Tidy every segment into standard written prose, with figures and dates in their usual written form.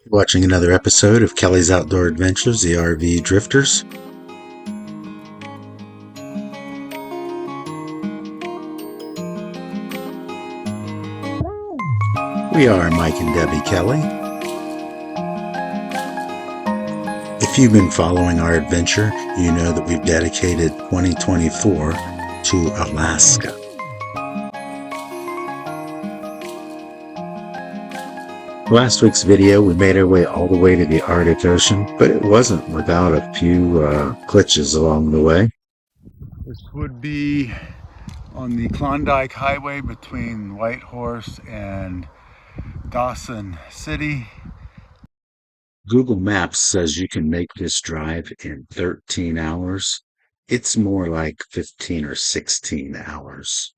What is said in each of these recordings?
Watching another episode of Kelley's Outdoor Adventures, the RV Drifters. We are Mike and Debbie Kelley. If you've been following our adventure, you know that we've dedicated 2024 to Alaska. Last week's video, we made our way all the way to the Arctic Ocean, but it wasn't without a few glitches along the way. This would be on the Klondike Highway between Whitehorse and Dawson City. Google Maps says you can make this drive in 13 hours. It's more like 15 or 16 hours.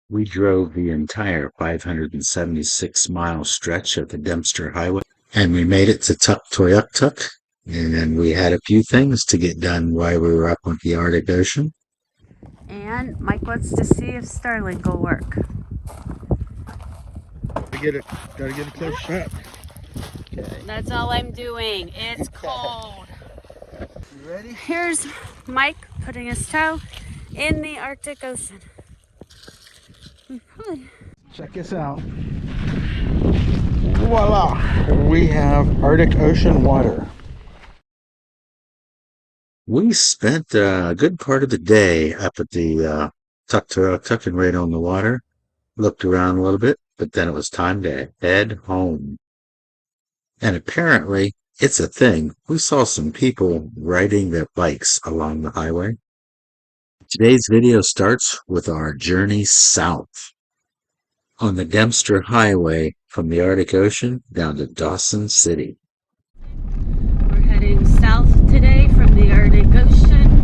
We drove the entire 576-mile stretch of the Dempster Highway, and we made it to Tuktoyaktuk, and we had a few things to get done while we were up on the Arctic Ocean. And Mike wants to see if Starlink will work. Gotta get a close shot. Okay. That's all I'm doing. It's cold. You ready? Here's Mike putting his toe in the Arctic Ocean. Check this out. Voila! We have Arctic Ocean water. We spent a good part of the day up at the Tuktoyaktuk and right on the water. Looked around a little bit, but then it was time to head home. And apparently, it's a thing. We saw some people riding their bikes along the highway. Today's video starts with our journey south on the Dempster Highway from the Arctic Ocean down to Dawson City. We're heading south today from the Arctic Ocean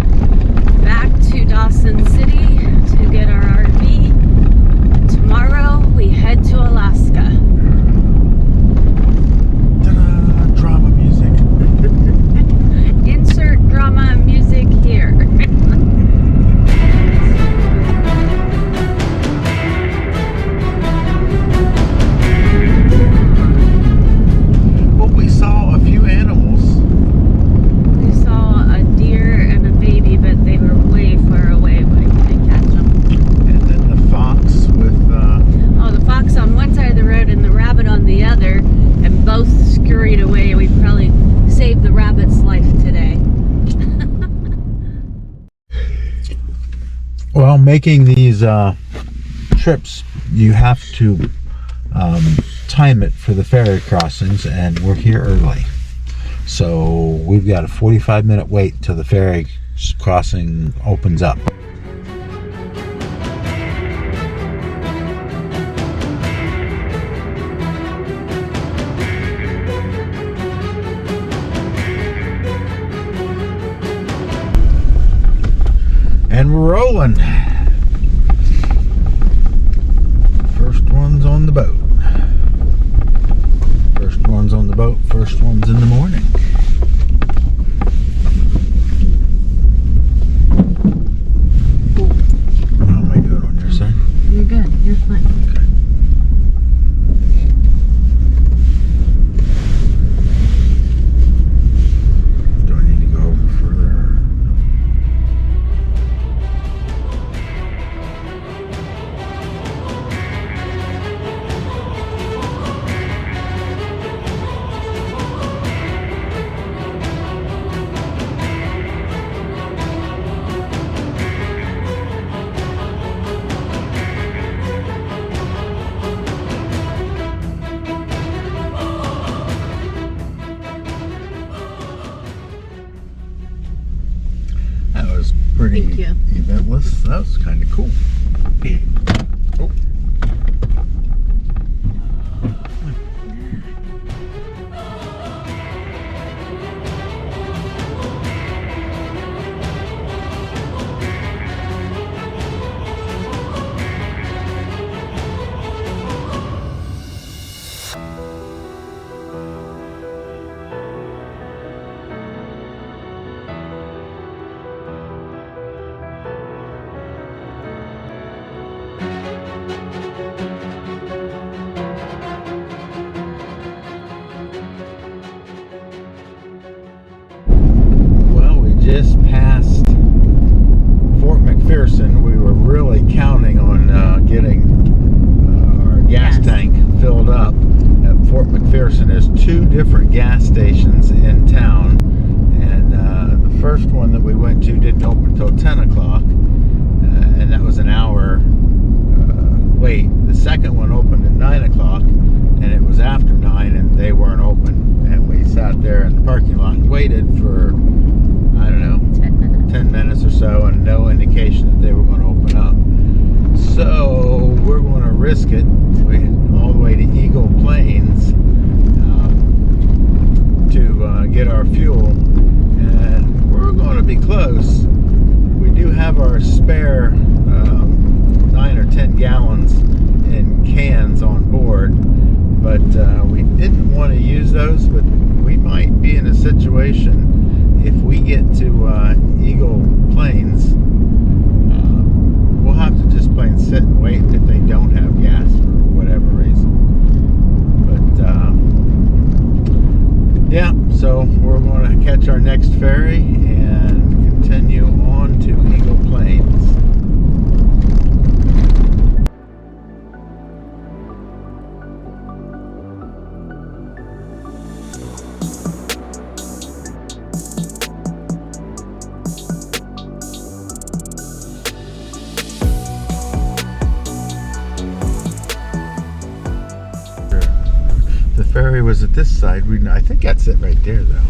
back to Dawson City to get our RV. Tomorrow we head to Alaska. Ta-da! Drama music. Insert drama music here. Well, we saw a few animals. We saw a deer and a baby, but they were way far away. We couldn't catch them. And then the fox with Oh, the fox on one side of the road and the rabbit on the other, and both scurried away. We probably saved the rabbit's life today. Well, making these trips, you have to time it for the ferry crossings, and we're here early. So we've got a 45-minute wait till the ferry crossing opens up. And we're rolling. First one's on the boat. First one's on the boat. First one's in the morning. How am I doing on your side? You're good. You're fine. Okay. Do I need to go further? That was pretty Thank you. eventless. That was kind of cool. Oh. just passed Fort McPherson. We were really counting on getting our gas tank filled up at Fort McPherson. There's 2 different gas stations in town, and the first one that we went to didn't open until 10 o'clock, and that was an hour wait. The second one opened at 9 o'clock, and it was after 9, and they weren't open. And we sat there in the parking lot and waited for, I don't know, 10 minutes or so, and no indication that they were going to open up. So we're going to risk it all the way to Eagle Plains to get our fuel, and we're going to be close. We do have our spare 9 or 10 gallons in cans on board, but we didn't want to use those. But we might be in a situation if we get to Eagle Plains, we'll have to just plain sit and wait if they don't have gas for whatever reason. But yeah, so we're going to catch our next ferry and continue on to Eagle Plains. Ferry was at this side. I think that's it right there, though.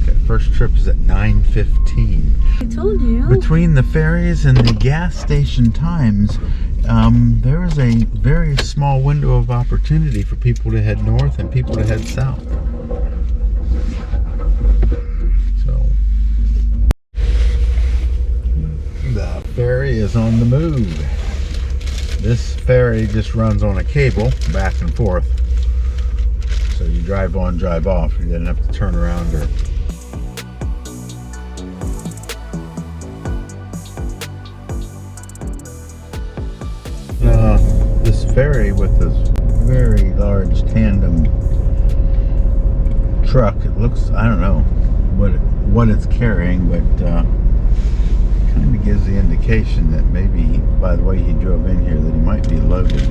Okay, first trip is at 9:15. I told you. Between the ferries and the gas station times, there is a very small window of opportunity for people to head north and people to head south. So the ferry is on the move. This ferry just runs on a cable back and forth. So you drive on, drive off. You didn't have to turn around or... This ferry with this very large tandem truck, it looks, I don't know what it's carrying, but kind of gives the indication that maybe, by the way he drove in here, that he might be loaded.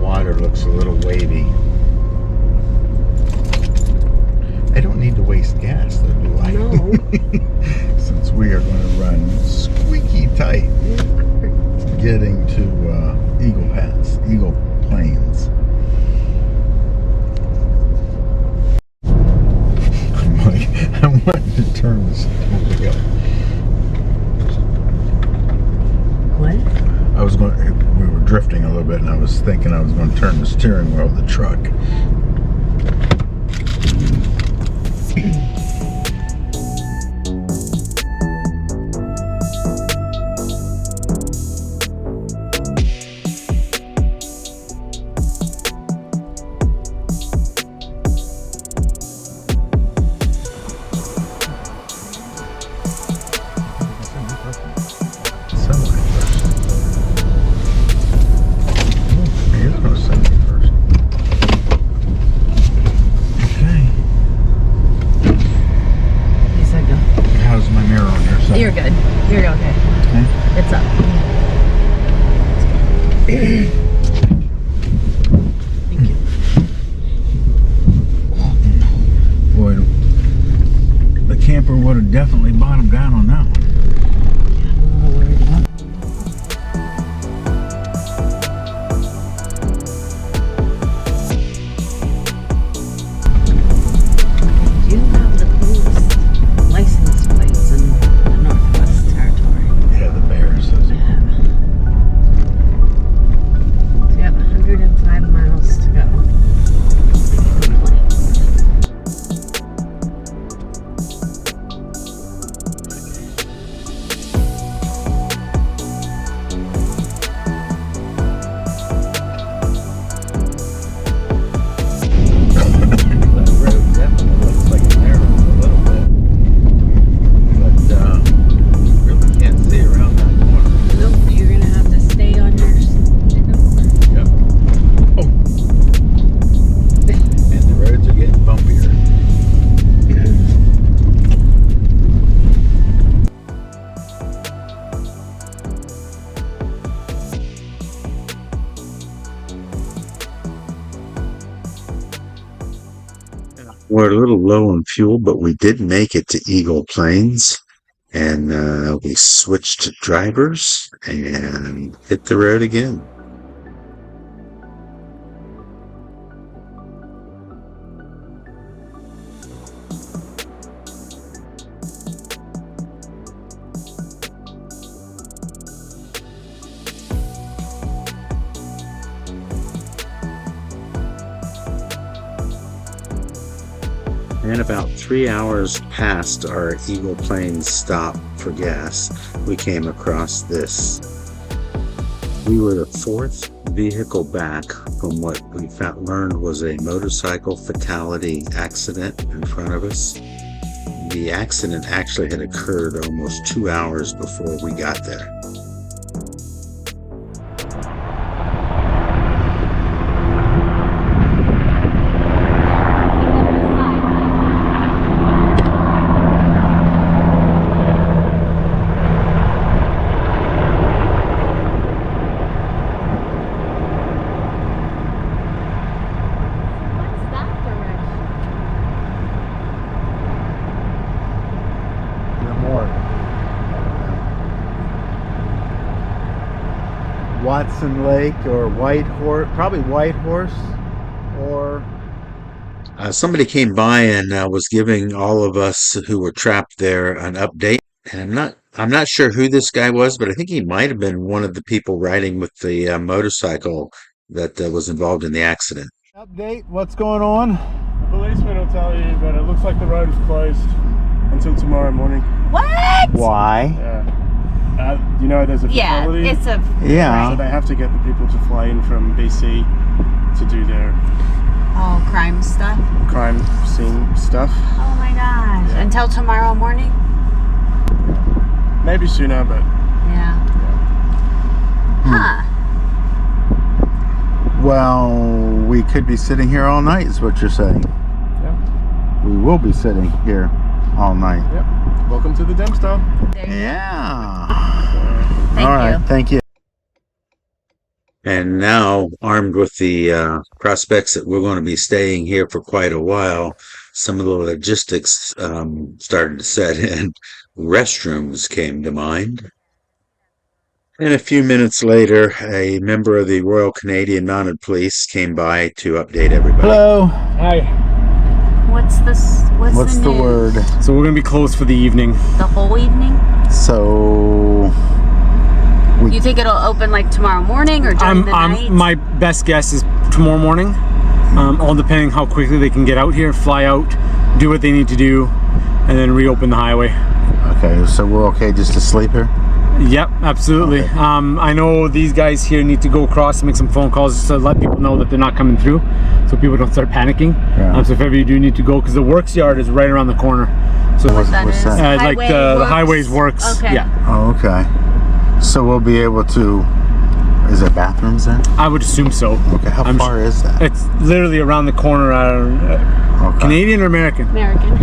Water looks a little wavy. I don't need to waste gas though, do I? No. Since we are going to run squeaky tight getting to Eagle Pass, Eagle Plains. I wanted to turn this. Here we go. What? I was going. We were drifting a little bit, and I was thinking I was going to turn the steering wheel of the truck. We're a little low on fuel, but we did make it to Eagle Plains, and we switched drivers and hit the road again. And about 3 hours past our Eagle Plains stop for gas, we came across this. We were the fourth vehicle back from what we learned was a motorcycle fatality accident in front of us. The accident actually had occurred almost 2 hours before we got there. What's that direction? More. Watson Lake or White Horse, probably White Horse, or Somebody came by and was giving all of us who were trapped there an update. And I'm not sure who this guy was, but I think he might have been one of the people riding with the motorcycle that was involved in the accident. update. What's going on? The policeman will tell you, but it looks like the road is closed until tomorrow morning. What? Why? Yeah. You know, there's a Yeah, fatality. it's a. Yeah. So they have to get the people to fly in from BC to do their Oh, crime stuff. crime scene stuff. Oh my gosh. Yeah. Until tomorrow morning? Maybe sooner, but Yeah. Huh. Well, we could be sitting here all night, is what you're saying. yeah. We will be sitting here all night. Yep. Welcome to the Dempster. There you Yeah. Thank all right. you. Thank you. And now, armed with the prospects that we're going to be staying here for quite a while, some of the logistics started to set in. Restrooms came to mind. And a few minutes later, a member of the Royal Canadian Mounted Police came by to update everybody. Hello. Hi. What's this? What's the news? word? So we're gonna be closed for the evening. The whole evening? So You think it'll open like tomorrow morning or during the night? My best guess is tomorrow morning. All depending how quickly they can get out here, fly out, do what they need to do, and then reopen the highway. okay, so we're okay just to sleep here? Yep, absolutely. Okay. I know these guys here need to go across and make some phone calls just to let people know that they're not coming through, so people don't start panicking. Yeah. So if ever you do need to go, because the works yard is right around the corner. So What's That is that? like Highway the Works? highways works. Okay. Yeah, Oh, okay. So we'll be able to. Is there bathrooms there? I would assume so. Okay. How I'm far is that? It's literally around the corner. Okay. Canadian or American? American.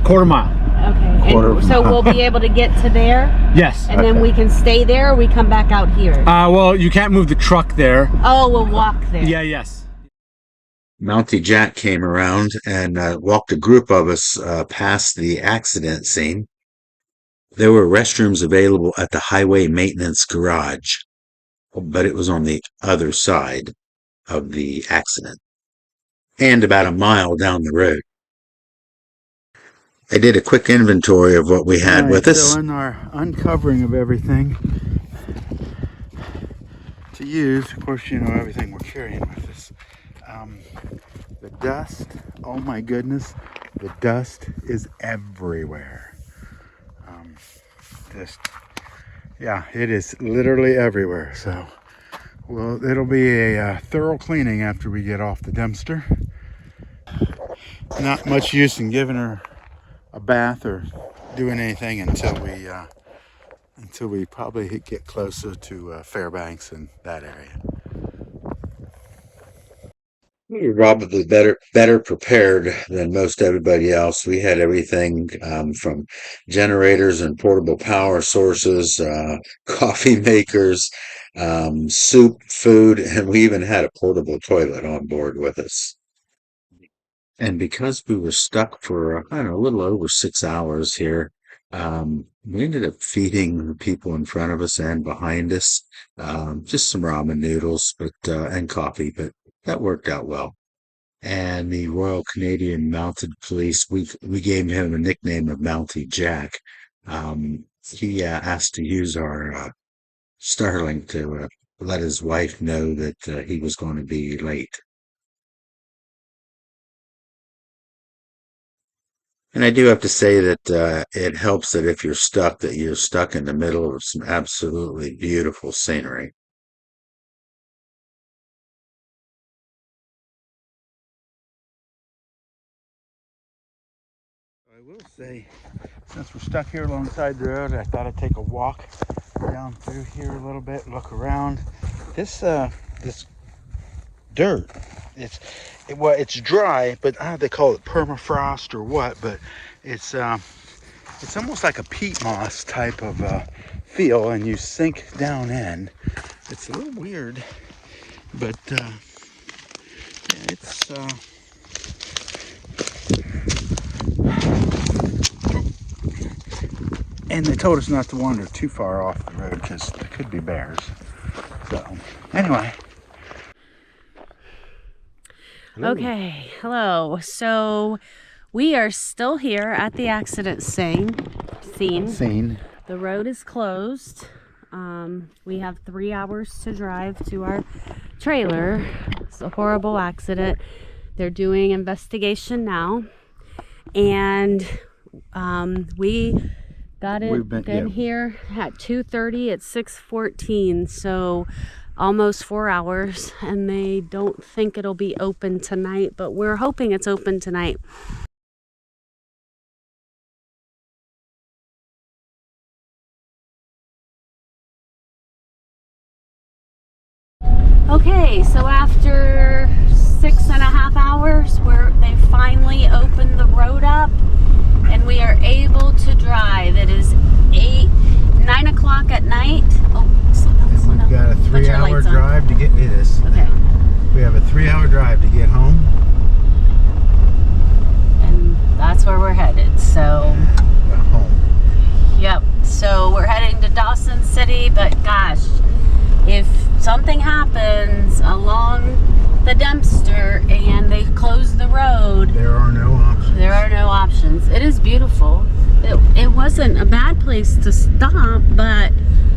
Quarter mile. Okay. Quarter And so we'll be able to get to there, Yes. and then we can stay there, or we come back out here. Well, you can't move the truck there. Oh, we'll walk there. Yeah. Yes. Mountie Jack came around and walked a group of us past the accident scene. There were restrooms available at the highway maintenance garage, but it was on the other side of the accident and about a mile down the road. I did a quick inventory of what we had with us. So in our uncovering of everything to use, of course, you know everything we're carrying with us. The dust, oh my goodness, the dust is everywhere. Yeah, it is literally everywhere. So, well, it'll be a thorough cleaning after we get off the Dempster. Not much use in giving her a bath or doing anything until we probably get closer to Fairbanks and that area. We were probably better prepared than most everybody else. We had everything from generators and portable power sources, coffee makers, soup, food, and we even had a portable toilet on board with us. And because we were stuck for, I don't know, a little over 6 hours here, we ended up feeding the people in front of us and behind us, just some ramen noodles, and coffee, but that worked out well. And the Royal Canadian Mounted Police, we gave him a nickname of Mountie Jack. He asked to use our Starlink to let his wife know that he was going to be late. And I do have to say that it helps that if you're stuck in the middle of some absolutely beautiful scenery. I will say, since we're stuck here alongside the road, I thought I'd take a walk down through here a little bit, look around. This dirt, it's dry, but I don't know if they call it permafrost or what, but it's almost like a peat moss type of feel, and you sink down in. It's a little weird, but it's and they told us not to wander too far off the road because there could be bears. So anyway. Okay, hello. So we are still here at the accident scene. The road is closed. We have 3 hours to drive to our trailer. It's a horrible accident. They're doing investigation now, and we got it. We've been here at 2:30. It's 6:14. So almost 4 hours, and they don't think it'll be open tonight, but we're hoping it's open tonight. Okay, so after 6.5 hours, they finally opened the road up, and we are able to drive. It is 9 o'clock at night. Oh, slow down. We've got a 3-hour drive to get to this. Okay. We have a 3-hour drive to get home. And that's where we're headed. So, Home. yep. So we're heading to Dawson City, but gosh, if something happens along the Dempster and they close the road, There are no options. It is beautiful. It wasn't a bad place to stop, but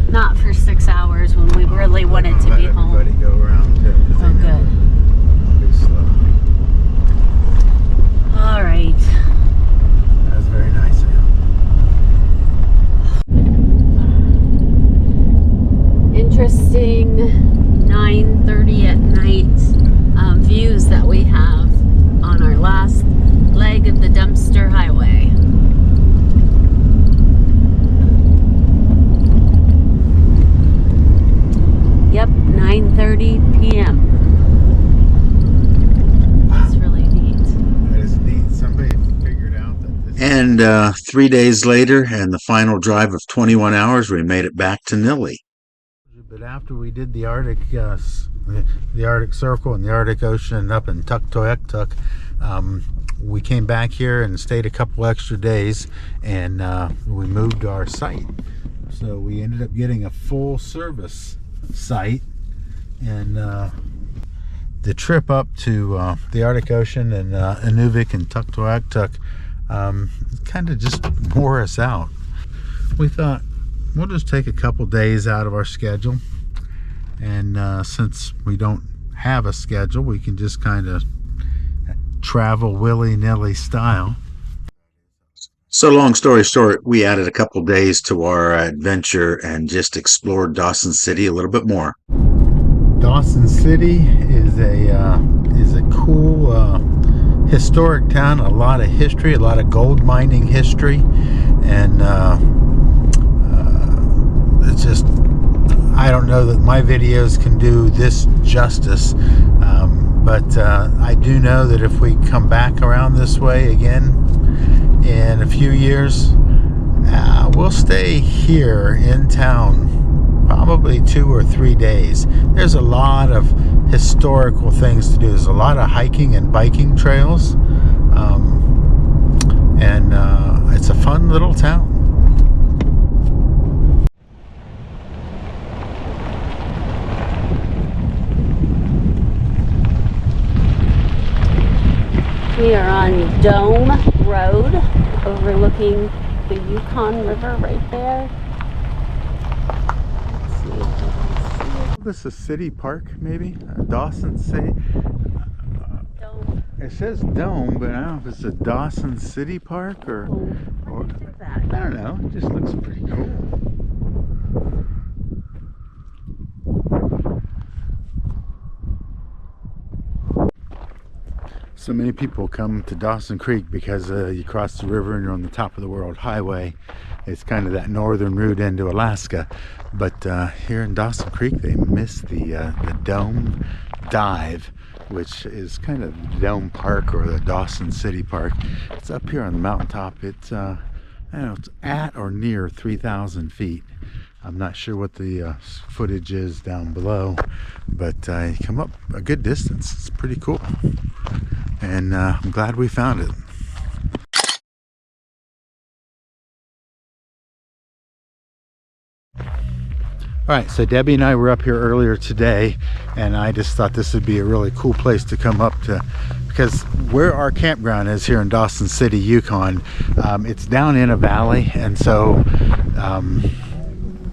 not for 6 hours when we really wanted to be home. Let everybody go around too. Oh, good. It'll be slow. All right. That was very nice of you. Interesting 9:30 at night views that we have on our last leg of the Dempster Highway. Yep, 9:30 p.m. That's really neat. That is neat. Somebody figured out that this. And 3 days later, and the final drive of 21 hours, we made it back to Nili. But after we did the Arctic Circle and the Arctic Ocean up in Tuktoyaktuk, we came back here and stayed a couple extra days, and we moved our site. So we ended up getting a full service site, and the trip up to the Arctic Ocean and Inuvik and Tuktoyaktuk kind of just wore us out. We thought, we'll just take a couple days out of our schedule, and since we don't have a schedule, we can just kind of travel willy-nilly style. So long story short, we added a couple days to our adventure and just explored Dawson City a little bit more. Dawson City is a cool historic town, a lot of history, a lot of gold mining history, and it's just, I don't know that my videos can do this justice, but I do know that if we come back around this way again in a few years, we'll stay here in town probably 2 or 3 days. There's a lot of historical things to do. There's a lot of hiking and biking trails. And it's a fun little town. We are on Dome Road, overlooking the Yukon River right there. Let's see if we can see This is City Park, maybe? Dawson City. Dome. It says Dome, but I don't know if it's a Dawson City Park or What is that? I don't know. It just looks pretty cool. So many people come to Dawson Creek because you cross the river and you're on the top of the World Highway. It's kind of that northern route into Alaska. But here in Dawson Creek, they miss the Dome Dive, which is kind of the Dome Park or the Dawson City Park. It's up here on the mountaintop. It's I don't know, it's at or near 3,000 feet. I'm not sure what the footage is down below, but you come up a good distance. It's pretty cool. And I'm glad we found it. All right, so Debbie and I were up here earlier today, and I just thought this would be a really cool place to come up to, because where our campground is here in Dawson City, Yukon, it's down in a valley, and so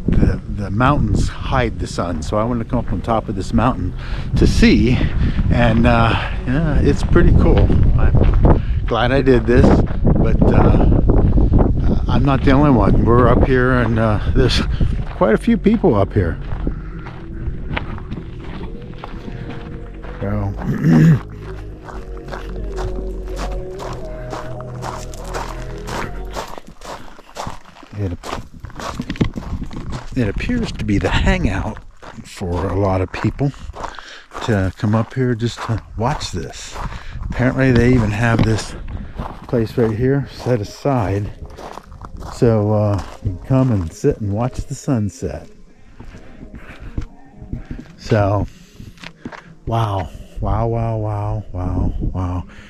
the mountains hide the sun. So I wanted to come up on top of this mountain to see, and yeah, it's pretty cool. I'm glad I did this, but I'm not the only one. We're up here, and there's quite a few people up here. So it appears to be the hangout for a lot of people to come up here just to watch this. Apparently they even have this place right here set aside so you can come and sit and watch the sunset. So wow.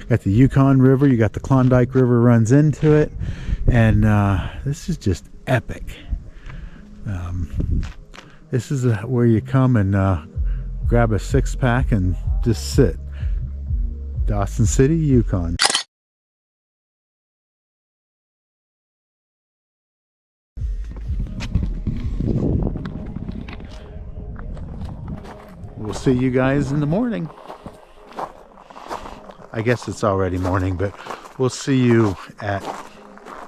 Got the Yukon River, you got the Klondike River runs into it, and this is just epic. This is where you come and grab a 6-pack and just sit. Dawson City, Yukon. We'll see you guys in the morning. I guess it's already morning, but we'll see you at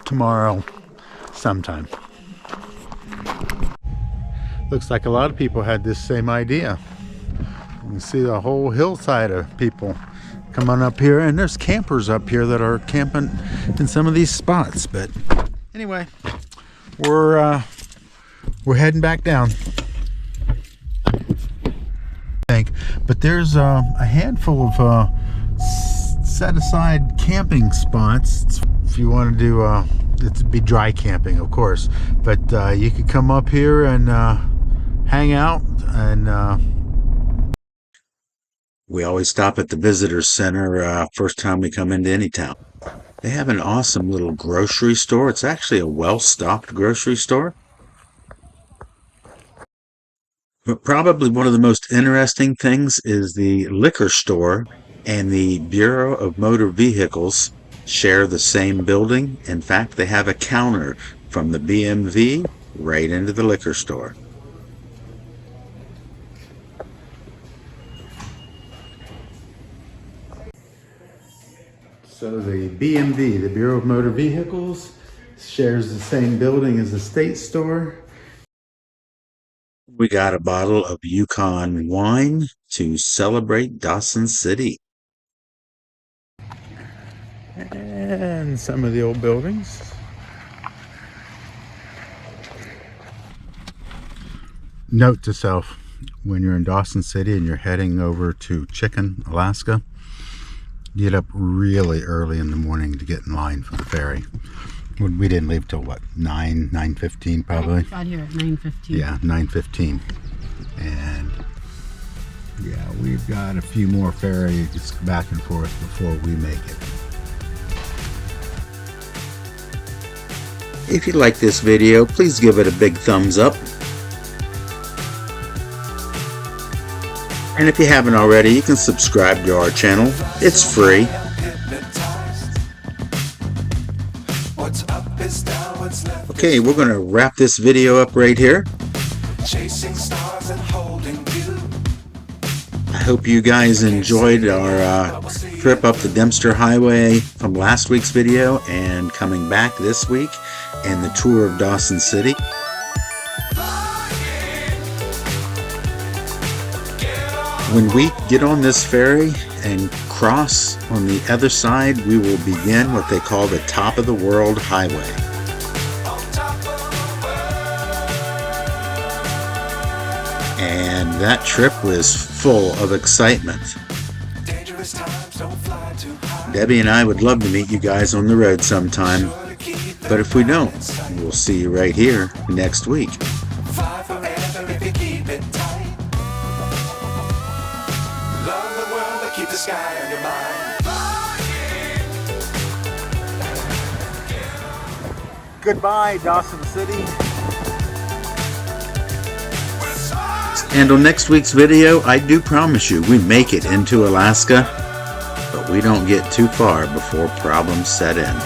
tomorrow sometime. Looks like a lot of people had this same idea. You can see the whole hillside of people coming up here, and there's campers up here that are camping in some of these spots. But anyway, we're heading back down. But there's a handful of set aside camping spots if you want to do it'd be dry camping, of course, but you could come up here and hang out. And we always stop at the visitor center first time we come into any town. They have an awesome little grocery store. It's actually a well-stocked grocery store. But probably one of the most interesting things is the liquor store and the Bureau of Motor Vehicles share the same building. In fact, they have a counter from the BMV right into the liquor store. so the BMV, the Bureau of Motor Vehicles, shares the same building as the state store. We got a bottle of Yukon wine to celebrate Dawson City. And some of the old buildings. Note to self, when you're in Dawson City and you're heading over to Chicken, Alaska, get up really early in the morning to get in line for the ferry. We didn't leave till what, 9:15 probably? Got here at 9:15. Yeah, 9:15. And yeah, we've got a few more ferries back and forth before we make it. If you like this video, please give it a big thumbs up. And if you haven't already, you can subscribe to our channel. It's free. Okay, we're going to wrap this video up right here. I hope you guys enjoyed our trip up the Dempster Highway from last week's video and coming back this week and the tour of Dawson City. When we get on this ferry and cross on the other side, we will begin what they call the Top of the World Highway. And that trip was full of excitement. Debbie and I would love to meet you guys on the road sometime, but if we don't, we'll see you right here next week. Keep the sky on your mind. Goodbye, Dawson City. And on next week's video, I do promise you, we make it into Alaska, but we don't get too far before problems set in.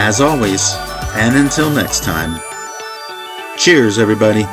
As always, and until next time, cheers everybody.